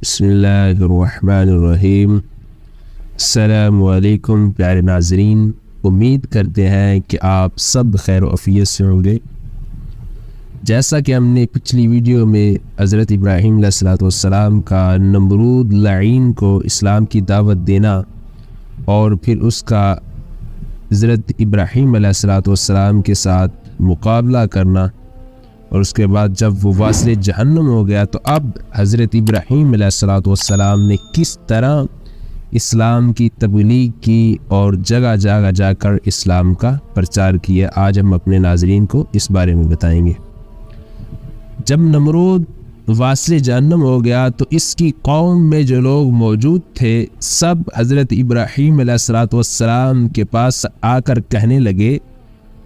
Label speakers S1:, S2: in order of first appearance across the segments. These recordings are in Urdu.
S1: بسم اللہ الرحمن الرحیم۔ السلام علیکم پیارے ناظرین، امید کرتے ہیں کہ آپ سب خیر و عافیت سے ہوں گے۔ جیسا کہ ہم نے پچھلی ویڈیو میں حضرت ابراہیم علیہ السلام کا نمرود لعین کو اسلام کی دعوت دینا اور پھر اس کا حضرت ابراہیم علیہ السلام کے ساتھ مقابلہ کرنا، اور اس کے بعد جب وہ واصل جہنم ہو گیا تو اب حضرت ابراہیم علیہ السلام نے کس طرح اسلام کی تبلیغ کی اور جگہ جگہ جا کر اسلام کا پرچار کیا، آج ہم اپنے ناظرین کو اس بارے میں بتائیں گے۔ جب نمرود واصل جہنم ہو گیا تو اس کی قوم میں جو لوگ موجود تھے سب حضرت ابراہیم علیہ السلام کے پاس آ کر کہنے لگے،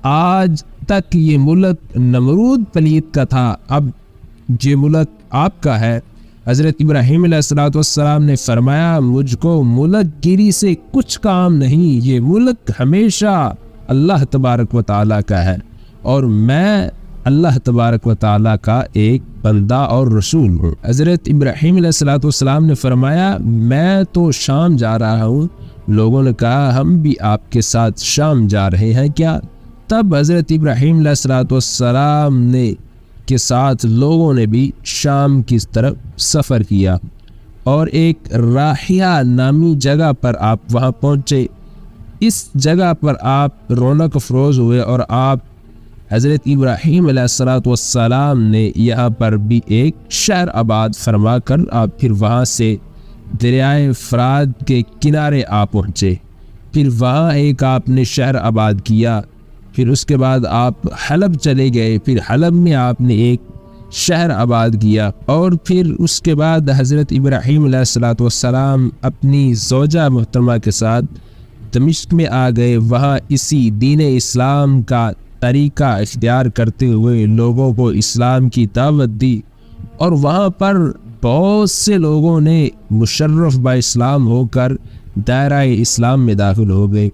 S1: آج تک یہ ملک نمرود پلید کا تھا، اب یہ ملک آپ کا ہے۔ حضرت ابراہیم علیہ السلام نے فرمایا، مجھ کو ملک گیری سے کچھ کام نہیں، یہ ملک ہمیشہ اللہ تبارک و تعالیٰ کا ہے اور میں اللہ تبارک و تعالیٰ کا ایک بندہ اور رسول ہوں۔ حضرت ابراہیم علیہ السلام نے فرمایا، میں تو شام جا رہا ہوں۔ لوگوں نے کہا، ہم بھی آپ کے ساتھ شام جا رہے ہیں کیا؟ تب حضرت ابراہیم علیہ السلام نے کے ساتھ لوگوں نے بھی شام کی طرف سفر کیا اور ایک راہیہ نامی جگہ پر آپ وہاں پہنچے۔ اس جگہ پر آپ رونق افروز ہوئے اور آپ حضرت ابراہیم علیہ السلام نے یہاں پر بھی ایک شہر آباد فرما کر آپ پھر وہاں سے دریائے فرات کے کنارے آ پہنچے۔ پھر وہاں ایک آپ نے شہر آباد کیا، پھر اس کے بعد آپ حلب چلے گئے، پھر حلب میں آپ نے ایک شہر آباد کیا، اور پھر اس کے بعد حضرت ابراہیم علیہ السلام اپنی زوجہ محترمہ کے ساتھ دمشق میں آ گئے۔ وہاں اسی دین اسلام کا طریقہ اختیار کرتے ہوئے لوگوں کو اسلام کی دعوت دی، اور وہاں پر بہت سے لوگوں نے مشرف با اسلام ہو کر دائرہ اسلام میں داخل ہو گئے۔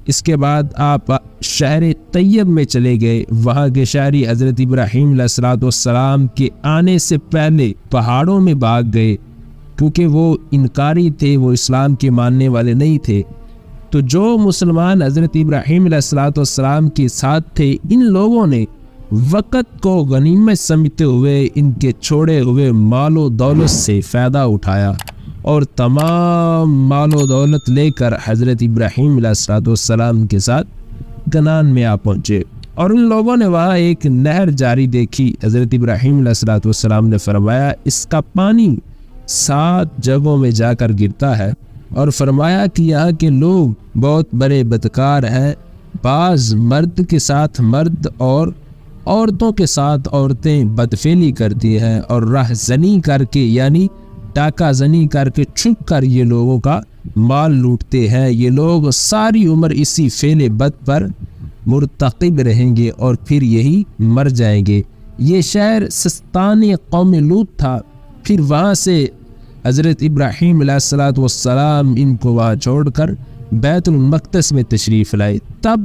S1: اس کے بعد آپ شہر طیب میں چلے گئے۔ وہاں کے شہری حضرت ابراہیم علیہ السلام کے آنے سے پہلے پہاڑوں میں بھاگ گئے، کیونکہ وہ انکاری تھے، وہ اسلام کے ماننے والے نہیں تھے۔ تو جو مسلمان حضرت ابراہیم علیہ السلام کے ساتھ تھے، ان لوگوں نے وقت کو غنیمت سمجھتے ہوئے ان کے چھوڑے ہوئے مال و دولت سے فائدہ اٹھایا اور تمام مال و دولت لے کر حضرت ابراہیم علیہ السلام کے ساتھ کنعان میں آ پہنچے، اور ان لوگوں نے وہاں ایک نہر جاری دیکھی۔ حضرت ابراہیم علیہ السلام نے فرمایا، اس کا پانی 7 جگہوں میں جا کر گرتا ہے، اور فرمایا کہ یہاں کے لوگ بہت بڑے بدکار ہیں، بعض مرد کے ساتھ مرد اور عورتوں کے ساتھ عورتیں بدفعلی کرتی ہیں، اور راہ زنی کر کے یعنی ڈاکہ زنی کر کے چھپ کر یہ لوگوں کا مال لوٹتے ہیں۔ یہ لوگ ساری عمر اسی فعل بد پر مرتقب رہیں گے اور پھر یہی مر جائیں گے۔ یہ شہر سستان قوم لوط تھا۔ پھر وہاں سے حضرت ابراہیم علیہ السلام ان کو وہاں چھوڑ کر بیت المقدس میں تشریف لائے۔ تب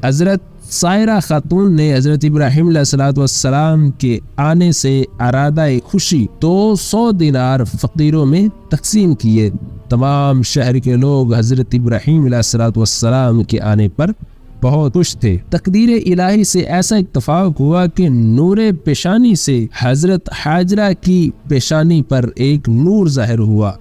S1: حضرت سائرہ خاتون نے حضرت ابراہیم علیہ السلام کے آنے سے ارادہ خوشی 200 دینار فقیروں میں تقسیم کیے۔ تمام شہر کے لوگ حضرت ابراہیم علیہ السلام کے آنے پر بہت خوش تھے۔ تقدیر الہی سے ایسا اتفاق ہوا کہ نور پیشانی سے حضرت حاجرہ کی پیشانی پر ایک نور ظاہر ہوا۔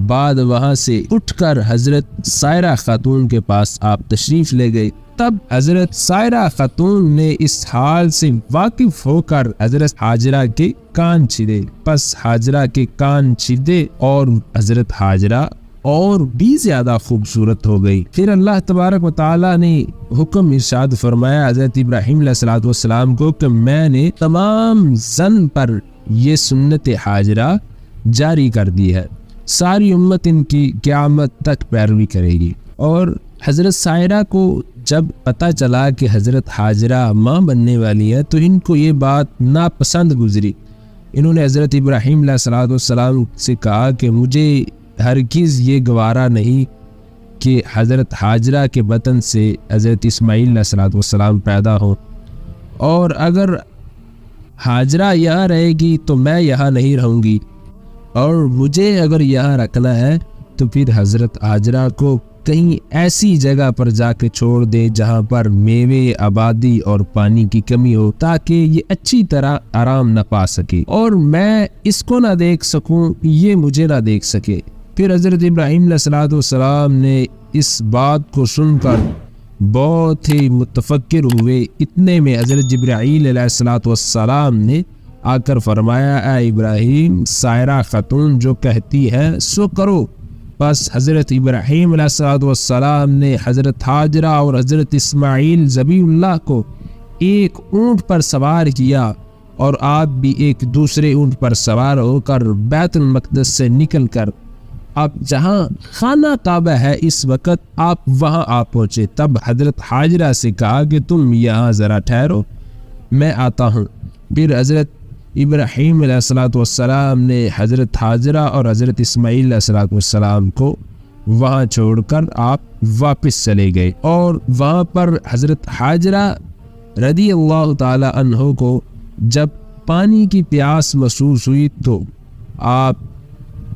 S1: بعد وہاں سے اٹھ کر حضرت سائرہ خاتون کے پاس آپ تشریف لے گئے۔ تب حضرت سائرہ خاتون نے اس حال سے واقف ہو کر حضرت حاجرہ کے کان چھیدے، پس حاجرہ کے کان چھیدے اور حضرت حاجرہ اور بھی زیادہ خوبصورت ہو گئی۔ پھر اللہ تبارک و تعالیٰ نے حکم ارشاد فرمایا حضرت ابراہیم علیہ السلام کو کہ میں نے تمام زن پر یہ سنت حاجرہ جاری کر دی ہے، ساری امت ان کی قیامت تک پیروی کرے گی۔ اور حضرت سائرہ کو جب پتہ چلا کہ حضرت حاجرہ ماں بننے والی ہے تو ان کو یہ بات ناپسند گزری۔ انہوں نے حضرت ابراہیم علیہ السلام سے کہا کہ مجھے ہرگز یہ گوارا نہیں کہ حضرت حاجرہ کے بطن سے حضرت اسماعیل علیہ السلام پیدا ہوں، اور اگر حاجرہ یہاں رہے گی تو میں یہاں نہیں رہوں گی، اور مجھے اگر یہاں رکھنا ہے تو پھر حضرت ہاجرہ کو کہیں ایسی جگہ پر جا کے چھوڑ دے جہاں پر میوے، آبادی اور پانی کی کمی ہو، تاکہ یہ اچھی طرح آرام نہ پا سکے اور میں اس کو نہ دیکھ سکوں، یہ مجھے نہ دیکھ سکے۔ پھر حضرت ابراہیم علیہ السلام نے اس بات کو سن کر بہت ہی متفکر ہوئے۔ اتنے میں حضرت جبرائیل علیہ السلام نے آ کر فرمایا، اے ابراہیم، سائرہ خاتون جو کہتی ہے سو کرو۔ بس حضرت ابراہیم علیہ السلام نے حضرت ہاجرہ اور حضرت اسماعیل ذبیح اللہ کو ایک اونٹ پر سوار کیا، اور آپ بھی ایک دوسرے اونٹ پر سوار ہو کر بیت المقدس سے نکل کر اب جہاں خانہ کعبہ ہے اس وقت آپ وہاں آ پہنچے۔ تب حضرت ہاجرہ سے کہا کہ تم یہاں ذرا ٹھہرو، میں آتا ہوں۔ پھر حضرت ابراہیم علیہ السلام نے حضرت ہاجرہ اور حضرت اسماعیل علیہ السلام کو وہاں چھوڑ کر آپ واپس چلے گئے، اور وہاں پر حضرت ہاجرہ رضی اللہ تعالی عنہ کو جب پانی کی پیاس محسوس ہوئی تو آپ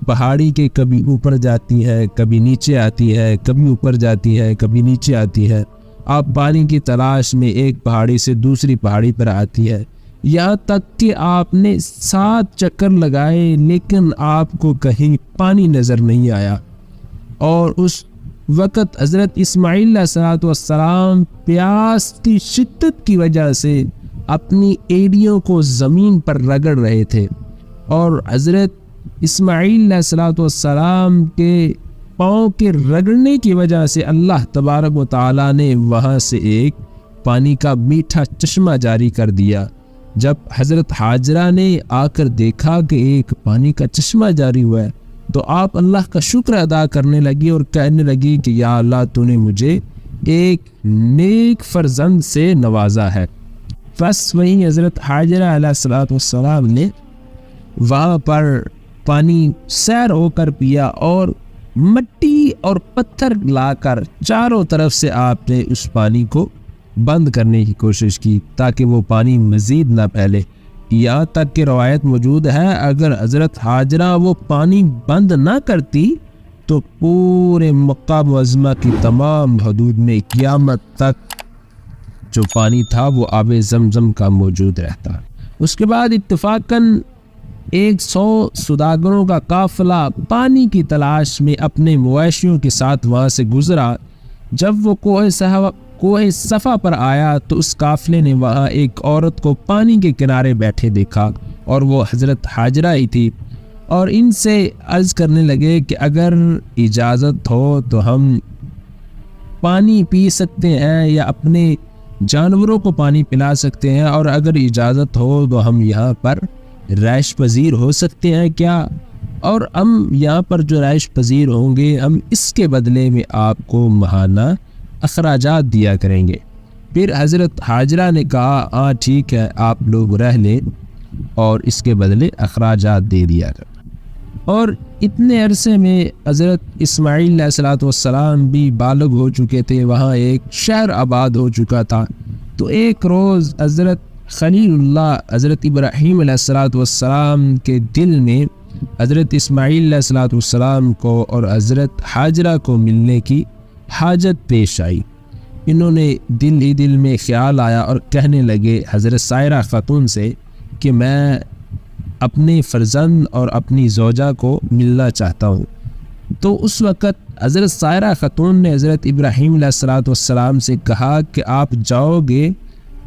S1: پہاڑی کے کبھی اوپر جاتی ہے، کبھی نیچے آتی ہے، کبھی اوپر جاتی ہے، کبھی نیچے آتی ہے۔ آپ پانی کی تلاش میں ایک پہاڑی سے دوسری پہاڑی پر آتی ہے، یہاں تک کہ آپ نے 7 چکر لگائے لیکن آپ کو کہیں پانی نظر نہیں آیا۔ اور اس وقت حضرت اسماعیل علیہ السلام پیاس کی شدت کی وجہ سے اپنی ایڑیوں کو زمین پر رگڑ رہے تھے، اور حضرت اسماعیل علیہ السلام کے پاؤں کے رگڑنے کی وجہ سے اللہ تبارک و تعالیٰ نے وہاں سے ایک پانی کا میٹھا چشمہ جاری کر دیا۔ جب حضرت ہاجرہ نے آ کر دیکھا کہ ایک پانی کا چشمہ جاری ہوا ہے تو آپ اللہ کا شکر ادا کرنے لگی اور کہنے لگی کہ یا اللہ تو نے مجھے ایک نیک فرزند سے نوازا ہے۔ بس وہیں حضرت ہاجرہ علیہ السلام نے وہاں پر پانی سیر ہو کر پیا، اور مٹی اور پتھر لا کر چاروں طرف سے آپ نے اس پانی کو بند کرنے کی کوشش کی تاکہ وہ پانی مزید نہ پھیلے۔ یہاں تک کہ روایت موجود ہے اگر حضرت ہاجرہ وہ پانی بند نہ کرتی تو پورے مکہ معظمہ کی تمام حدود میں قیامت تک جو پانی تھا وہ آب زمزم کا موجود رہتا۔ اس کے بعد اتفاقاً 100 سوداگروں کا قافلہ پانی کی تلاش میں اپنے مویشیوں کے ساتھ وہاں سے گزرا۔ جب وہ کوہ صفا پر آیا تو اس قافلے نے وہاں ایک عورت کو پانی کے کنارے بیٹھے دیکھا، اور وہ حضرت ہاجرہ ہی تھی، اور ان سے عرض کرنے لگے کہ اگر اجازت ہو تو ہم پانی پی سکتے ہیں یا اپنے جانوروں کو پانی پلا سکتے ہیں، اور اگر اجازت ہو تو ہم یہاں پر رہائش پذیر ہو سکتے ہیں کیا؟ اور ہم یہاں پر جو رہائش پذیر ہوں گے ہم اس کے بدلے میں آپ کو ماہانہ اخراجات دیا کریں گے۔ پھر حضرت ہاجرہ نے کہا ہاں ٹھیک ہے، آپ لوگ رہ لیں، اور اس کے بدلے اخراجات دے دیا کر۔ اور اتنے عرصے میں حضرت اسماعیل علیہ السلام بھی بالغ ہو چکے تھے، وہاں ایک شہر آباد ہو چکا تھا۔ تو ایک روز حضرت خلیل اللہ حضرت ابراہیم علیہ السلام کے دل میں حضرت اسماعیل علیہ السلام کو اور حضرت ہاجرہ کو ملنے کی حاجت پیش آئی۔ انہوں نے دل ہی دل میں خیال آیا اور کہنے لگے حضرت سائرہ خاتون سے کہ میں اپنے فرزند اور اپنی زوجہ کو ملنا چاہتا ہوں۔ تو اس وقت حضرت سائرہ خاتون نے حضرت ابراہیم علیہ السلام سے کہا کہ آپ جاؤ گے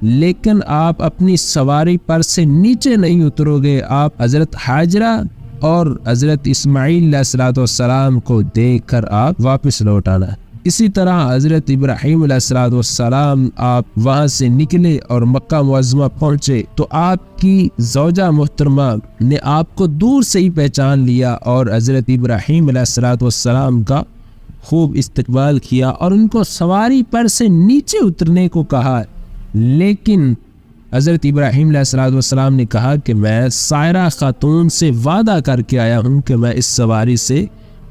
S1: لیکن آپ اپنی سواری پر سے نیچے نہیں اترو گے، آپ حضرت ہاجرہ اور حضرت اسماعیل علیہ السلام کو دیکھ کر آپ واپس لوٹ آنا۔ اسی طرح حضرت ابراہیم علیہ السلام آپ وہاں سے نکلے اور مکہ معظمہ پہنچے تو آپ کی زوجہ محترمہ نے آپ کو دور سے ہی پہچان لیا اور حضرت ابراہیم علیہ السلام کا خوب استقبال کیا اور ان کو سواری پر سے نیچے اترنے کو کہا، لیکن حضرت ابراہیم علیہ السلام نے کہا کہ میں سائرہ خاتون سے وعدہ کر کے آیا ہوں کہ میں اس سواری سے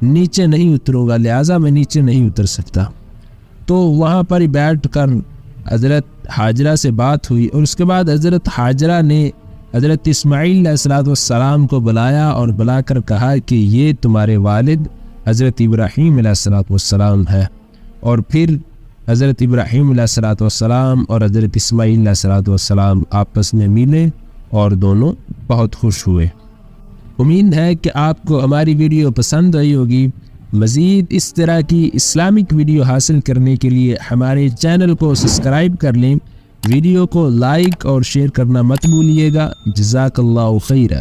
S1: نیچے نہیں اتروں گا، لہٰذا میں نیچے نہیں اتر سکتا۔ تو وہاں پر ہی بیٹھ کر حضرت ہاجرہ سے بات ہوئی اور اس کے بعد حضرت ہاجرہ نے حضرت اسماعیل علیہ السلام کو بلایا اور بلا کر کہا کہ یہ تمہارے والد حضرت ابراہیم علیہ السلام ہے، اور پھر حضرت ابراہیم علیہ السلام اور حضرت اسماعیل علیہ السلام آپس میں ملے اور دونوں بہت خوش ہوئے۔ امید ہے کہ آپ کو ہماری ویڈیو پسند آئی ہوگی۔ مزید اس طرح کی اسلامک ویڈیو حاصل کرنے کے لیے ہمارے چینل کو سبسکرائب کر لیں، ویڈیو کو لائک اور شیئر کرنا مت بھولیے گا۔ جزاک اللہ خیرہ۔